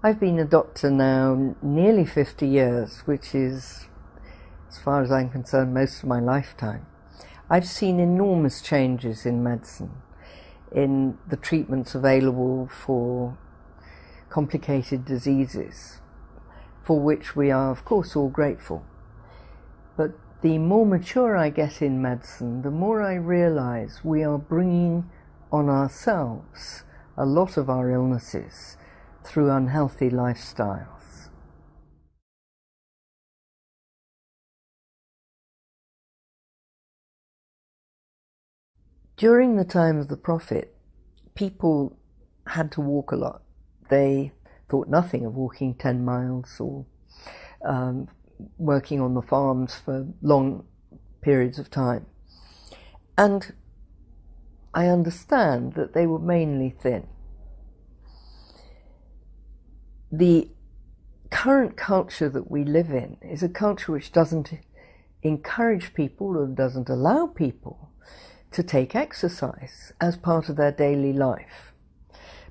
I've been a doctor now nearly 50 years, which is, as far as I'm concerned, most of my lifetime. I've seen enormous changes in medicine, in the treatments available for complicated diseases, for which we are, of course, all grateful. But the more mature I get in medicine, the more I realize we are bringing on ourselves a lot of our illnesses through unhealthy lifestyles. During the time of the Prophet, people had to walk a lot. They thought nothing of walking 10 miles or working on the farms for long periods of time. And I understand that they were mainly thin. The current culture that we live in is a culture which doesn't encourage people or doesn't allow people to take exercise as part of their daily life,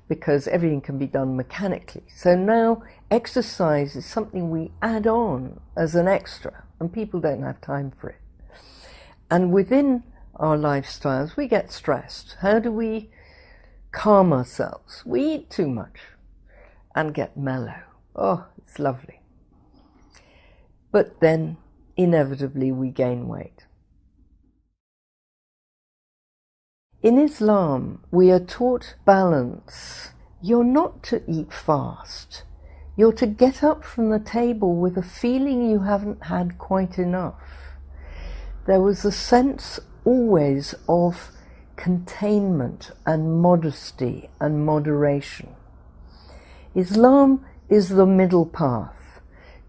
because everything can be done mechanically. So now exercise is something we add on as an extra, and people don't have time for it. And within our lifestyles, we get stressed. How do we calm ourselves? We eat too much and get mellow. Oh, it's lovely. But then inevitably we gain weight. In Islam, we are taught balance. You're not to eat fast. You're to get up from the table with a feeling you haven't had quite enough. There was a sense always of containment and modesty and moderation. Islam is the middle path.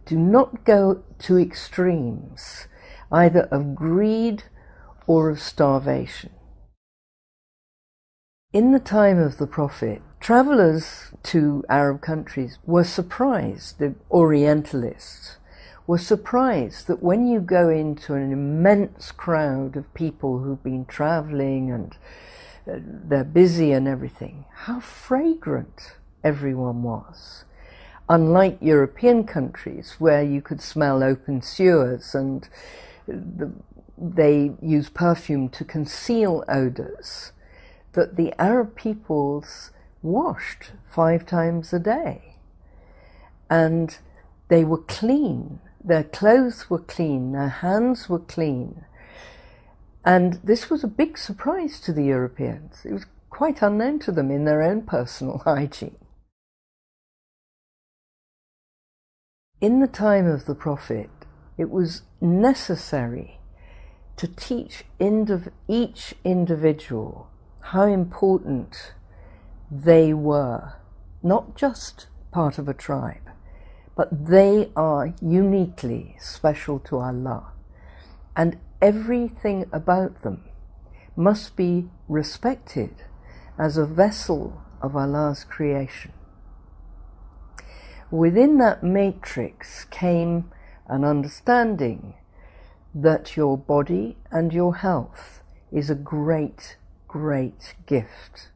Do not go to extremes, either of greed or of starvation. In the time of the Prophet, travellers to Arab countries were surprised, the Orientalists were surprised that when you go into an immense crowd of people who've been travelling and they're busy and everything, how fragrant everyone was. Unlike European countries where you could smell open sewers and they use perfume to conceal odours, that the Arab peoples washed 5 times a day. And they were clean. Their clothes were clean. Their hands were clean. And this was a big surprise to the Europeans. It was quite unknown to them in their own personal hygiene. In the time of the Prophet, it was necessary to teach each individual how important they were, not just part of a tribe, but they are uniquely special to Allah, and everything about them must be respected as a vessel of Allah's creation. Within that matrix came an understanding that your body and your health is a great gift.